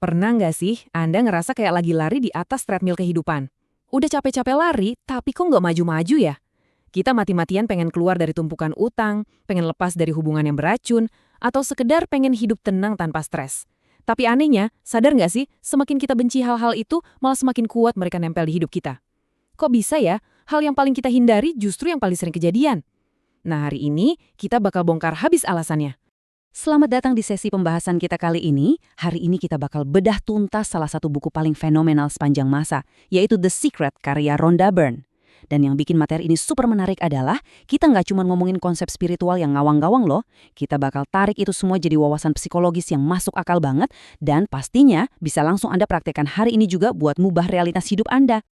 Pernah nggak sih Anda ngerasa kayak lagi lari di atas treadmill kehidupan? Udah capek-capek lari, tapi kok nggak maju-maju ya? Kita mati-matian pengen keluar dari tumpukan utang, pengen lepas dari hubungan yang beracun, atau sekedar pengen hidup tenang tanpa stres. Tapi anehnya, sadar nggak sih, semakin kita benci hal-hal itu, malah semakin kuat mereka nempel di hidup kita. Kok bisa ya, hal yang paling kita hindari justru yang paling sering kejadian? Nah, hari ini kita bakal bongkar habis alasannya. Selamat datang di sesi pembahasan kita kali ini. Hari ini kita bakal bedah tuntas salah satu buku paling fenomenal sepanjang masa, yaitu The Secret karya Rhonda Byrne. Dan yang bikin materi ini super menarik adalah kita nggak cuma ngomongin konsep spiritual yang ngawang-ngawang loh. Kita bakal tarik itu semua jadi wawasan psikologis yang masuk akal banget dan pastinya bisa langsung Anda praktekkan hari ini juga buat ngubah realitas hidup Anda.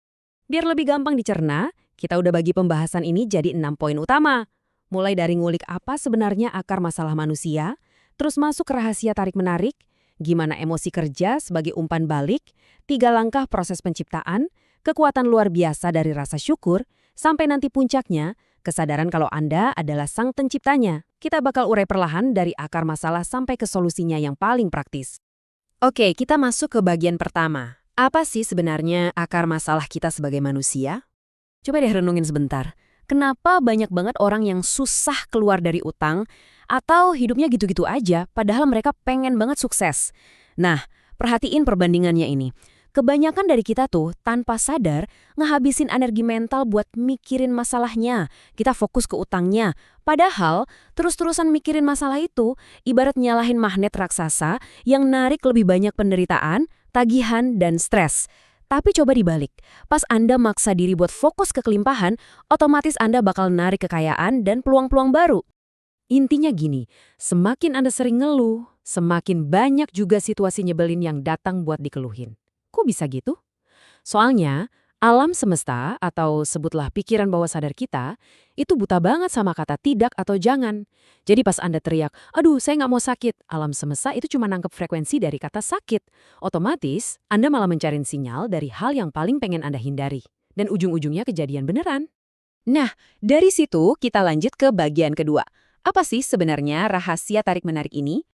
Biar lebih gampang dicerna, kita udah bagi pembahasan ini jadi 6 poin utama. Mulai dari ngulik apa sebenarnya akar masalah manusia, terus masuk ke rahasia tarik-menarik, gimana emosi kerja sebagai umpan balik, 3 langkah proses penciptaan, kekuatan luar biasa dari rasa syukur, sampai nanti puncaknya, kesadaran kalau Anda adalah sang penciptanya. Kita bakal urai perlahan dari akar masalah sampai ke solusinya yang paling praktis. Oke, kita masuk ke bagian pertama. Apa sih sebenarnya akar masalah kita sebagai manusia? Coba deh renungin sebentar. Kenapa banyak banget orang yang susah keluar dari utang atau hidupnya gitu-gitu aja padahal mereka pengen banget sukses? Nah, perhatiin perbandingannya ini. Kebanyakan dari kita tuh tanpa sadar ngehabisin energi mental buat mikirin masalahnya. Kita fokus ke utangnya. Padahal terus-terusan mikirin masalah itu ibarat nyalahin magnet raksasa yang narik lebih banyak penderitaan, tagihan, dan stres. Tapi coba dibalik, pas Anda maksa diri buat fokus ke kelimpahan, otomatis Anda bakal narik kekayaan dan peluang-peluang baru. Intinya gini, semakin Anda sering ngeluh, semakin banyak juga situasi nyebelin yang datang buat dikeluhin. Kok bisa gitu? Soalnya, alam semesta atau sebutlah pikiran bawah sadar kita, itu buta banget sama kata tidak atau jangan. Jadi pas Anda teriak, aduh saya nggak mau sakit, alam semesta itu cuma nangkep frekuensi dari kata sakit. Otomatis, Anda malah mencari sinyal dari hal yang paling pengen Anda hindari. Dan ujung-ujungnya kejadian beneran. Nah, dari situ kita lanjut ke bagian kedua. Apa sih sebenarnya rahasia tarik-menarik ini?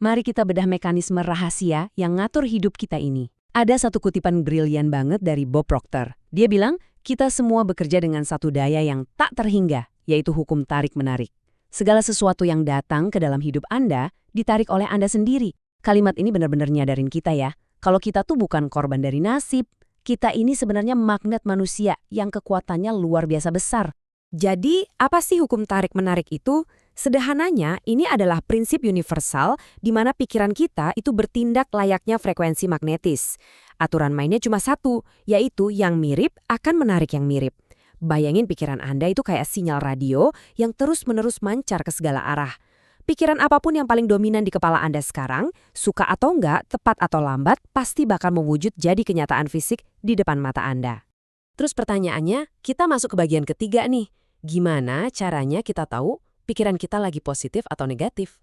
Mari kita bedah mekanisme rahasia yang ngatur hidup kita ini. Ada satu kutipan brilian banget dari Bob Proctor. Dia bilang, kita semua bekerja dengan satu daya yang tak terhingga, yaitu hukum tarik-menarik. Segala sesuatu yang datang ke dalam hidup Anda, ditarik oleh Anda sendiri. Kalimat ini benar-benar nyadarin kita ya, kalau kita tuh bukan korban dari nasib. Kita ini sebenarnya magnet manusia yang kekuatannya luar biasa besar. Jadi, apa sih hukum tarik-menarik itu? Sederhananya, ini adalah prinsip universal di mana pikiran kita itu bertindak layaknya frekuensi magnetis. Aturan mainnya cuma satu, yaitu yang mirip akan menarik yang mirip. Bayangin pikiran Anda itu kayak sinyal radio yang terus-menerus mancar ke segala arah. Pikiran apapun yang paling dominan di kepala Anda sekarang, suka atau enggak, tepat atau lambat, pasti bakal mewujud jadi kenyataan fisik di depan mata Anda. Terus pertanyaannya, kita masuk ke bagian ketiga nih. Gimana caranya kita tahu pikiran kita lagi positif atau negatif?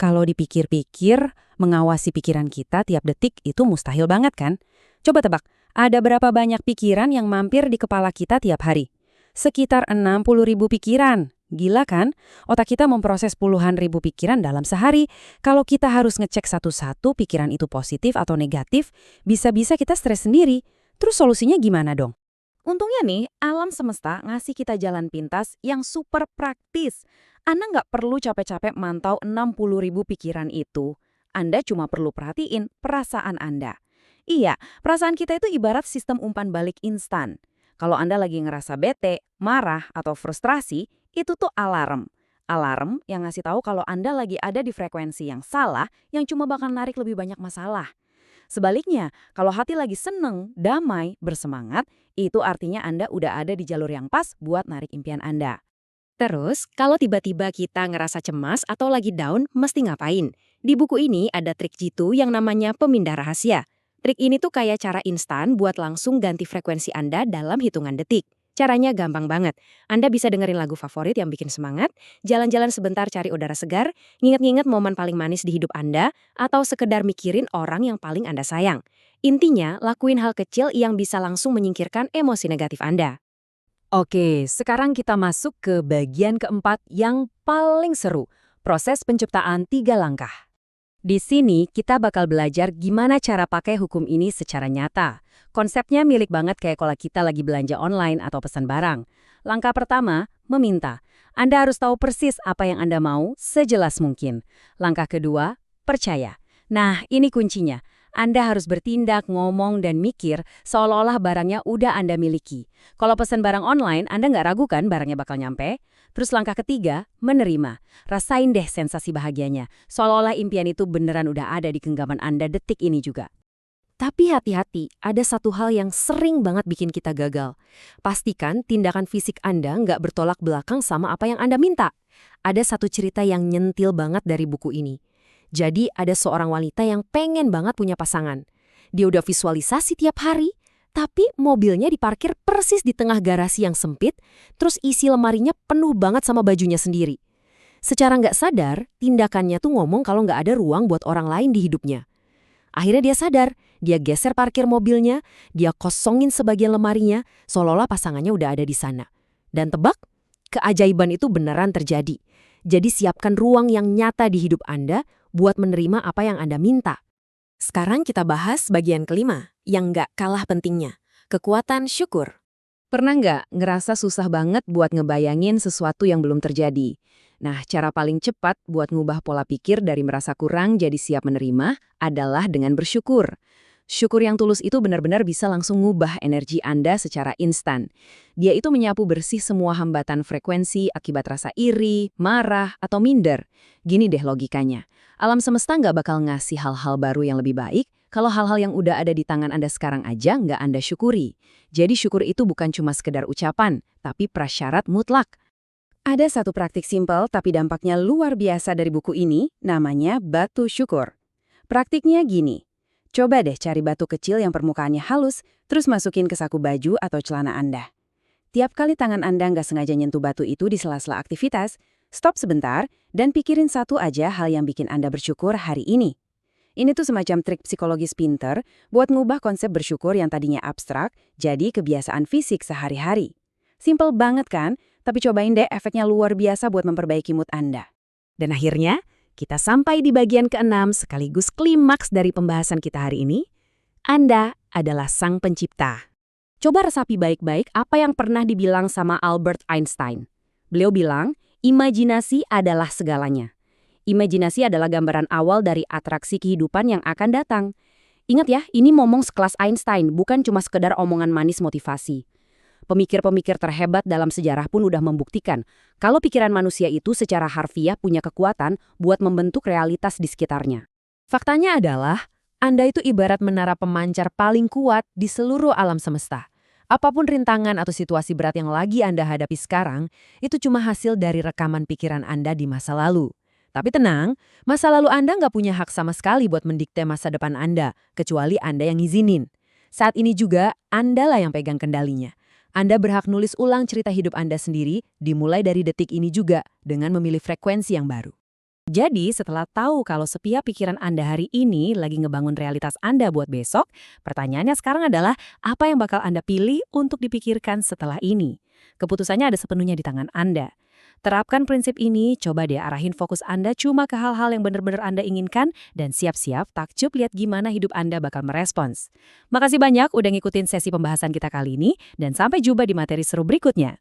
Kalau dipikir-pikir, mengawasi pikiran kita tiap detik itu mustahil banget kan? Coba tebak, ada berapa banyak pikiran yang mampir di kepala kita tiap hari? Sekitar 60.000 pikiran. Gila kan? Otak kita memproses puluhan ribu pikiran dalam sehari. Kalau kita harus ngecek satu-satu pikiran itu positif atau negatif, bisa-bisa kita stres sendiri. Terus solusinya gimana dong? Untungnya nih, alam semesta ngasih kita jalan pintas yang super praktis. Anda nggak perlu capek-capek mantau 60.000 pikiran itu. Anda cuma perlu perhatiin perasaan Anda. Iya, perasaan kita itu ibarat sistem umpan balik instan. Kalau Anda lagi ngerasa bete, marah, atau frustrasi, itu tuh alarm. Alarm yang ngasih tahu kalau Anda lagi ada di frekuensi yang salah yang cuma bakal narik lebih banyak masalah. Sebaliknya, kalau hati lagi seneng, damai, bersemangat, itu artinya Anda udah ada di jalur yang pas buat narik impian Anda. Terus, kalau tiba-tiba kita ngerasa cemas atau lagi down, mesti ngapain? Di buku ini ada trik jitu yang namanya pemindah rahasia. Trik ini tuh kayak cara instan buat langsung ganti frekuensi Anda dalam hitungan detik. Caranya gampang banget. Anda bisa dengerin lagu favorit yang bikin semangat, jalan-jalan sebentar cari udara segar, nginget-nginget momen paling manis di hidup Anda, atau sekedar mikirin orang yang paling Anda sayang. Intinya, lakuin hal kecil yang bisa langsung menyingkirkan emosi negatif Anda. Oke, sekarang kita masuk ke bagian keempat yang paling seru, proses penciptaan 3 langkah. Di sini kita bakal belajar gimana cara pakai hukum ini secara nyata. Konsepnya milik banget kayak kalau kita lagi belanja online atau pesan barang. Langkah pertama, meminta. Anda harus tahu persis apa yang Anda mau sejelas mungkin. Langkah kedua, percaya. Nah, ini kuncinya. Anda harus bertindak, ngomong, dan mikir seolah-olah barangnya udah Anda miliki. Kalau pesan barang online, Anda nggak ragu kan barangnya bakal nyampe? Terus langkah ketiga, menerima. Rasain deh sensasi bahagianya. Seolah-olah impian itu beneran udah ada di genggaman Anda detik ini juga. Tapi hati-hati, ada satu hal yang sering banget bikin kita gagal. Pastikan tindakan fisik Anda nggak bertolak belakang sama apa yang Anda minta. Ada satu cerita yang nyentil banget dari buku ini. Jadi ada seorang wanita yang pengen banget punya pasangan. Dia udah visualisasi tiap hari, tapi mobilnya diparkir persis di tengah garasi yang sempit, terus isi lemarinya penuh banget sama bajunya sendiri. Secara nggak sadar, tindakannya tuh ngomong kalau nggak ada ruang buat orang lain di hidupnya. Akhirnya dia sadar, dia geser parkir mobilnya, dia kosongin sebagian lemarinya, seolah-olah pasangannya udah ada di sana. Dan tebak, keajaiban itu beneran terjadi. Jadi siapkan ruang yang nyata di hidup Anda buat menerima apa yang Anda minta. Sekarang kita bahas bagian kelima, yang nggak kalah pentingnya, kekuatan syukur. Pernah nggak ngerasa susah banget buat ngebayangin sesuatu yang belum terjadi? Nah, cara paling cepat buat ngubah pola pikir dari merasa kurang jadi siap menerima adalah dengan bersyukur. Syukur yang tulus itu benar-benar bisa langsung ngubah energi Anda secara instan. Dia itu menyapu bersih semua hambatan frekuensi akibat rasa iri, marah, atau minder. Gini deh logikanya. Alam semesta nggak bakal ngasih hal-hal baru yang lebih baik kalau hal-hal yang udah ada di tangan Anda sekarang aja nggak Anda syukuri. Jadi syukur itu bukan cuma sekedar ucapan, tapi prasyarat mutlak. Ada satu praktik simpel tapi dampaknya luar biasa dari buku ini, namanya batu syukur. Praktiknya gini. Coba deh cari batu kecil yang permukaannya halus, terus masukin ke saku baju atau celana Anda. Tiap kali tangan Anda nggak sengaja nyentuh batu itu di sela-sela aktivitas, stop sebentar dan pikirin satu aja hal yang bikin Anda bersyukur hari ini. Ini tuh semacam trik psikologis pinter buat ngubah konsep bersyukur yang tadinya abstrak jadi kebiasaan fisik sehari-hari. Simpel banget kan? Tapi cobain deh efeknya luar biasa buat memperbaiki mood Anda. Dan akhirnya, kita sampai di bagian ke-6 sekaligus klimaks dari pembahasan kita hari ini. Anda adalah sang pencipta. Coba resapi baik-baik apa yang pernah dibilang sama Albert Einstein. Beliau bilang, imajinasi adalah segalanya. Imajinasi adalah gambaran awal dari atraksi kehidupan yang akan datang. Ingat ya, ini momong sekelas Einstein, bukan cuma sekedar omongan manis motivasi. Pemikir-pemikir terhebat dalam sejarah pun udah membuktikan kalau pikiran manusia itu secara harfiah punya kekuatan buat membentuk realitas di sekitarnya. Faktanya adalah, Anda itu ibarat menara pemancar paling kuat di seluruh alam semesta. Apapun rintangan atau situasi berat yang lagi Anda hadapi sekarang, itu cuma hasil dari rekaman pikiran Anda di masa lalu. Tapi tenang, masa lalu Anda nggak punya hak sama sekali buat mendikte masa depan Anda, kecuali Anda yang ngizinin. Saat ini juga, Anda lah yang pegang kendalinya. Anda berhak nulis ulang cerita hidup Anda sendiri, dimulai dari detik ini juga, dengan memilih frekuensi yang baru. Jadi, setelah tahu kalau setiap pikiran Anda hari ini lagi ngebangun realitas Anda buat besok, pertanyaannya sekarang adalah, apa yang bakal Anda pilih untuk dipikirkan setelah ini? Keputusannya ada sepenuhnya di tangan Anda. Terapkan prinsip ini, coba deh arahin fokus Anda cuma ke hal-hal yang benar-benar Anda inginkan, dan siap-siap takjub lihat gimana hidup Anda bakal merespons. Makasih banyak udah ngikutin sesi pembahasan kita kali ini, dan sampai jumpa di materi seru berikutnya.